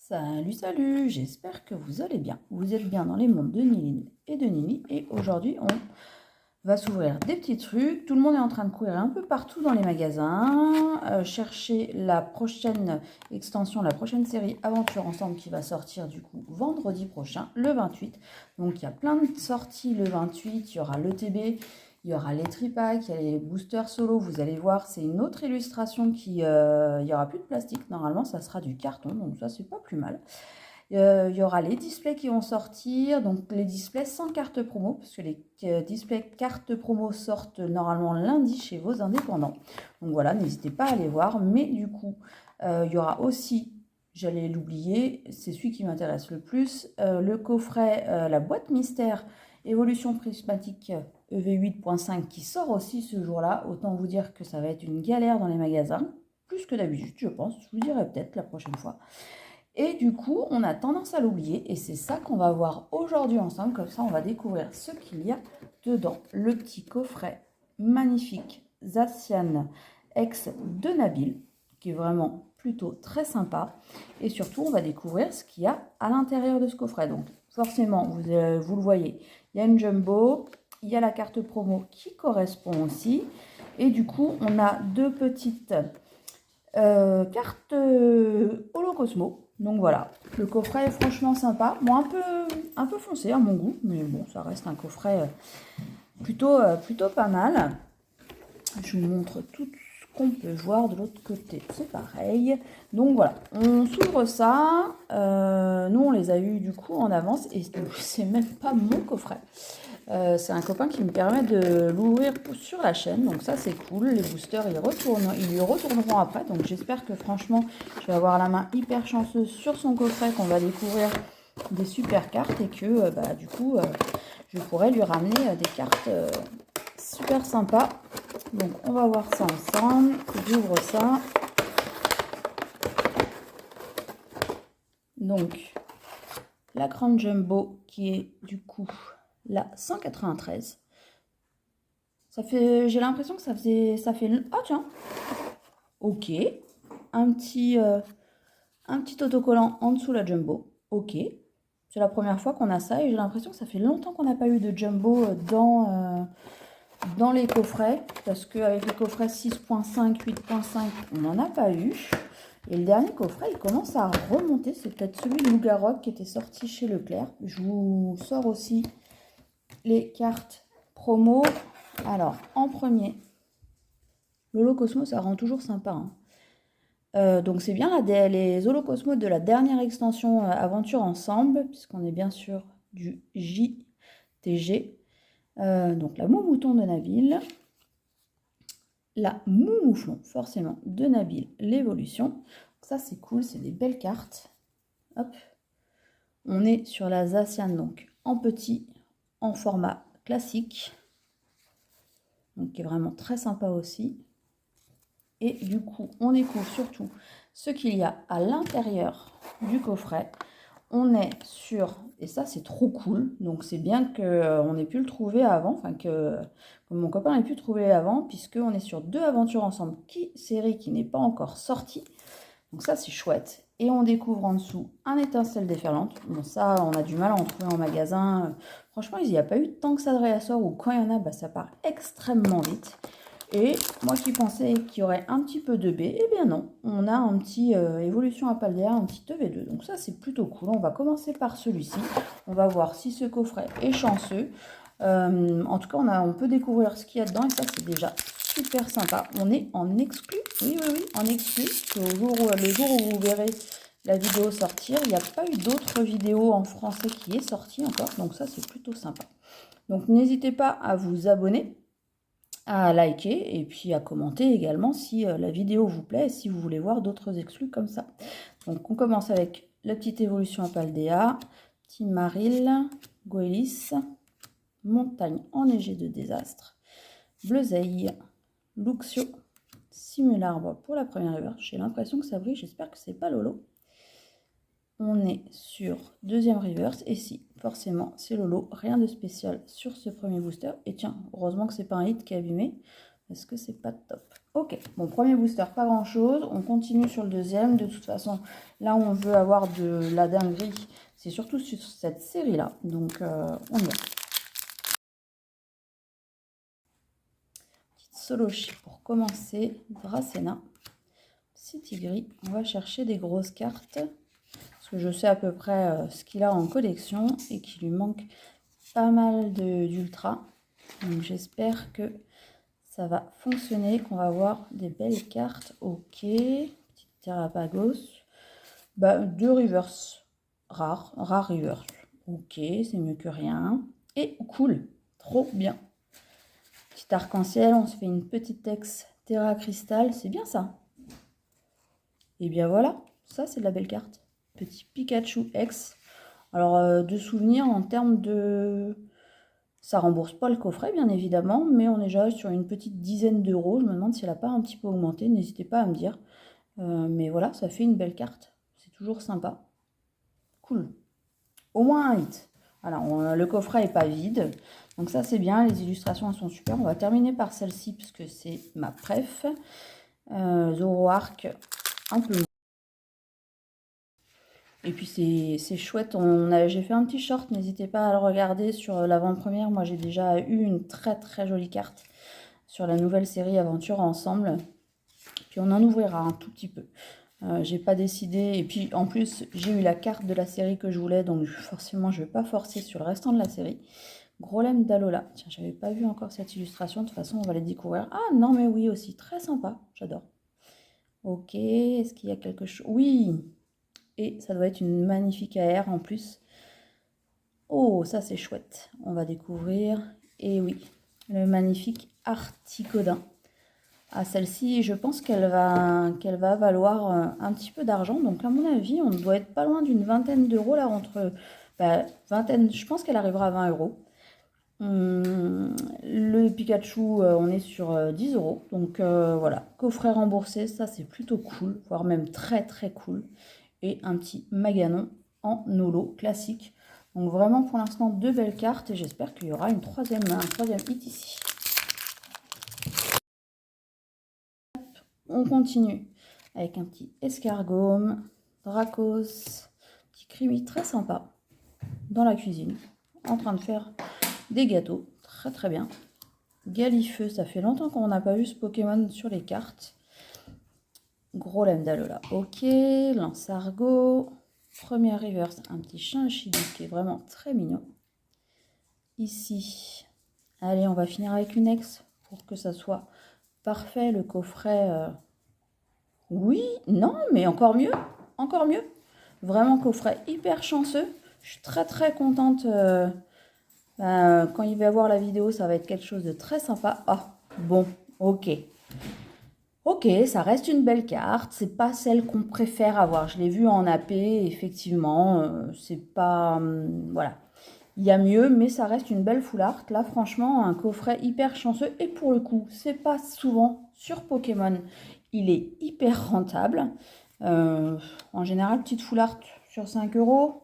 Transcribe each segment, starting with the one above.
Salut, salut, j'espère que vous allez bien. Vous êtes bien dans les mondes de Niline et de Nini. Et aujourd'hui, on va s'ouvrir des petits trucs. Tout le monde est en train de courir un peu partout dans les magasins, chercher la prochaine extension, la prochaine série Aventure Ensemble qui va sortir du coup vendredi prochain, le 28. Donc il y a plein de sorties le 28, il y aura l'ETB. Il y aura les tripacks, il y a les boosters solo, vous allez voir, c'est une autre illustration qui... il n'y aura plus de plastique, normalement ça sera du carton, donc ça c'est pas plus mal. Il y aura les displays qui vont sortir, donc les displays sans carte promo, parce que les displays cartes promo sortent normalement lundi chez vos indépendants. Donc voilà, n'hésitez pas à aller voir, mais du coup, il y aura aussi, j'allais l'oublier, c'est celui qui m'intéresse le plus, le coffret, la boîte mystère Évolution prismatique EV8.5 qui sort aussi ce jour-là. Autant vous dire que ça va être une galère dans les magasins, plus que d'habitude, je pense. Je vous dirai peut-être la prochaine fois. Et du coup, on a tendance à l'oublier et c'est ça qu'on va voir aujourd'hui ensemble. Comme ça, on va découvrir ce qu'il y a dedans. Le petit coffret magnifique Zacian X de Nabil, qui est vraiment plutôt très sympa. Et surtout, on va découvrir ce qu'il y a à l'intérieur de ce coffret. Donc, forcément, vous le voyez, il y a une jumbo, il y a la carte promo qui correspond aussi. Et du coup, on a deux petites cartes Holocosmo. Donc voilà, le coffret est franchement sympa. Bon, un peu foncé à mon goût, mais bon, ça reste un coffret plutôt pas mal. Je vous montre tout ce qu'on peut voir de l'autre côté. C'est pareil. Donc voilà, on s'ouvre ça. Nous, on les a eu du coup en avance et c'est même pas mon coffret. C'est un copain qui me permet de l'ouvrir sur la chaîne, donc ça c'est cool. Les boosters ils lui retourneront après, donc j'espère que franchement je vais avoir la main hyper chanceuse sur son coffret, qu'on va découvrir des super cartes et que du coup je pourrais lui ramener des cartes super sympas. Donc on va voir ça ensemble. J'ouvre ça. Donc la grande jumbo qui est du coup la 193. Ça fait, j'ai l'impression que ça fait, ah tiens, ok, un petit autocollant en dessous la jumbo, ok. C'est la première fois qu'on a ça et j'ai l'impression que ça fait longtemps qu'on n'a pas eu de jumbo dans les coffrets, parce qu'avec les coffrets 6.5, 8.5, on n'en a pas eu. Et le dernier coffret, il commence à remonter, c'est peut-être celui de Lougaroc qui était sorti chez Leclerc. Je vous sors aussi les cartes promo. Alors, en premier, l'Holocosmo, ça rend toujours sympa. Donc, c'est bien les Holocosmos de la dernière extension Aventure Ensemble, puisqu'on est bien sûr du JTG. Donc, la Moumouton de Nabil, la Moumouflon, forcément, de Nabil, l'évolution. Ça, c'est cool, c'est des belles cartes. Hop. On est sur la Zacian, donc en petit, en format classique. Donc, qui est vraiment très sympa aussi. Et du coup, on découvre surtout ce qu'il y a à l'intérieur du coffret. On est sur, et ça c'est trop cool, donc c'est bien qu'on ait pu le trouver avant, enfin que mon copain ait pu le trouver avant, puisqu'on est sur deux aventures ensemble, série qui n'est pas encore sortie. Donc ça c'est chouette. Et on découvre en dessous un étincelle déferlante. Bon ça on a du mal à en trouver en magasin. Franchement il n'y a pas eu tant que ça de réassort, ou quand il y en a, ça part extrêmement vite. Et moi qui pensais qu'il y aurait un petit peu de B, eh bien non, on a un petit évolution à Paldea, un petit EV2. Donc ça c'est plutôt cool. On va commencer par celui-ci. On va voir si ce coffret est chanceux. En tout cas, on peut découvrir ce qu'il y a dedans et ça c'est déjà super sympa. On est en exclu, oui, en exclu. Le jour où vous verrez la vidéo sortir, il n'y a pas eu d'autres vidéos en français qui est sortie encore. Donc ça c'est plutôt sympa. Donc n'hésitez pas à vous abonner, à liker et puis à commenter également si la vidéo vous plaît et si vous voulez voir d'autres exclus comme ça. Donc on commence avec la petite évolution à Paldea, Team Maril, Goélis, Montagne enneigée de désastre, Bleuzeille, Luxio, Simularbre pour la première reverse. J'ai l'impression que ça brille, j'espère que c'est pas Lolo. On est sur deuxième reverse et si, forcément, c'est Lolo. Rien de spécial sur ce premier booster. Et tiens, heureusement que c'est pas un hit qui est abîmé Est-ce que c'est pas top? Ok, bon, premier booster, pas grand-chose. On continue sur le deuxième. De toute façon, là où on veut avoir de la dinguerie, c'est surtout sur cette série-là. Donc, on y va. Petite solochi pour commencer. Dracena. City Gris. On va chercher des grosses cartes. Parce que je sais à peu près ce qu'il a en collection et qu'il lui manque pas mal d'ultra. Donc, j'espère que ça va fonctionner, qu'on va avoir des belles cartes. Ok, petite Terrapagos. Bah, 2 reverse rares, rare reverse. Ok, c'est mieux que rien. Et cool, trop bien. Petit arc-en-ciel, on se fait une petite Tex Terra Cristal, c'est bien ça. Et bien voilà, ça c'est de la belle carte. Petit Pikachu X. Alors, de souvenirs en termes de... Ça rembourse pas le coffret, bien évidemment, mais on est déjà sur une petite dizaine d'euros. Je me demande si elle n'a pas un petit peu augmenté, n'hésitez pas à me dire. Mais voilà, ça fait une belle carte. C'est toujours sympa. Cool. Au moins un hit. Voilà, le coffret n'est pas vide. Donc ça, c'est bien. Les illustrations, elles sont super. On va terminer par celle-ci, puisque c'est ma préf. Zoroark, un peu. Et puis c'est chouette. J'ai fait un petit short. N'hésitez pas à le regarder sur l'avant-première. Moi, j'ai déjà eu une très très jolie carte sur la nouvelle série Aventure Ensemble. Puis on en ouvrira un tout petit peu. J'ai pas décidé. Et puis en plus, j'ai eu la carte de la série que je voulais. Donc forcément, je vais pas forcer sur le restant de la série. Grolem d'Alola. Tiens, j'avais pas vu encore cette illustration. De toute façon, on va les découvrir. Ah non, mais oui aussi. Très sympa. J'adore. Ok. Est-ce qu'il y a quelque chose? Oui. Et ça doit être une magnifique AR en plus. Oh, ça c'est chouette. On va découvrir. Et oui, le magnifique Articodin. Ah, celle-ci, je pense qu'elle va valoir un petit peu d'argent. Donc, à mon avis, on doit être pas loin d'une vingtaine d'euros là, entre vingtaine, je pense qu'elle arrivera à 20 euros. Le Pikachu, on est sur 10 euros. Donc, voilà, coffret remboursé, ça c'est plutôt cool, voire même très très cool. Et un petit Maganon en holo classique. Donc, vraiment pour l'instant, deux belles cartes et j'espère qu'il y aura un troisième hit ici. On continue avec un petit escargot, Dracos, petit Krimi très sympa dans la cuisine, en train de faire des gâteaux, très très bien. Galifeu, ça fait longtemps qu'on n'a pas vu ce Pokémon sur les cartes. Grolem d'Alola, ok. Lance-Argot, première reverse, un petit Chinchili qui est vraiment très mignon. Ici, allez, on va finir avec une ex pour que ça soit parfait, le coffret... Oui, non, mais encore mieux, encore mieux. Vraiment coffret hyper chanceux. Je suis très très contente. Quand il va voir la vidéo, ça va être quelque chose de très sympa. Ah, bon, ok. Ok, ça reste une belle carte. C'est pas celle qu'on préfère avoir. Je l'ai vue en AP, effectivement. C'est pas... voilà. Il y a mieux, mais ça reste une belle full art. Là, franchement, un coffret hyper chanceux. Et pour le coup, c'est pas souvent sur Pokémon. Il est hyper rentable. En général, petite full art sur 5 euros.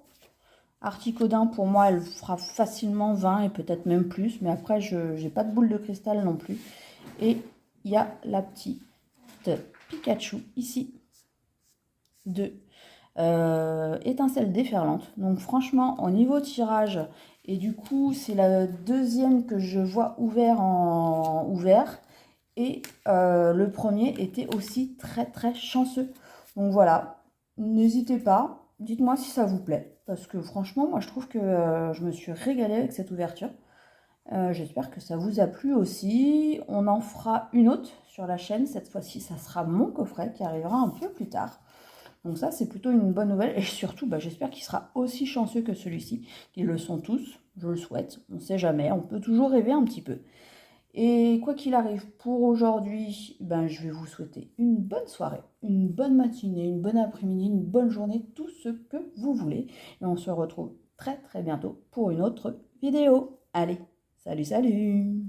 Articodin, pour moi, elle fera facilement 20 et peut-être même plus. Mais après, je n'ai pas de boule de cristal non plus. Et il y a la petite Pikachu ici de étincelle déferlante. Donc franchement, au niveau tirage, et du coup, c'est la deuxième que je vois ouvert. Et le premier était aussi très très chanceux. Donc voilà, n'hésitez pas, dites-moi si ça vous plaît. Parce que franchement, moi je trouve que je me suis régalée avec cette ouverture. J'espère que ça vous a plu aussi. On en fera une autre sur la chaîne. Cette fois-ci, ça sera mon coffret qui arrivera un peu plus tard. Donc ça, c'est plutôt une bonne nouvelle. Et surtout, j'espère qu'il sera aussi chanceux que celui-ci. Ils le sont tous, je le souhaite. On ne sait jamais, on peut toujours rêver un petit peu. Et quoi qu'il arrive, pour aujourd'hui, je vais vous souhaiter une bonne soirée, une bonne matinée, une bonne après-midi, une bonne journée, tout ce que vous voulez. Et on se retrouve très très bientôt pour une autre vidéo. Allez, salut salut!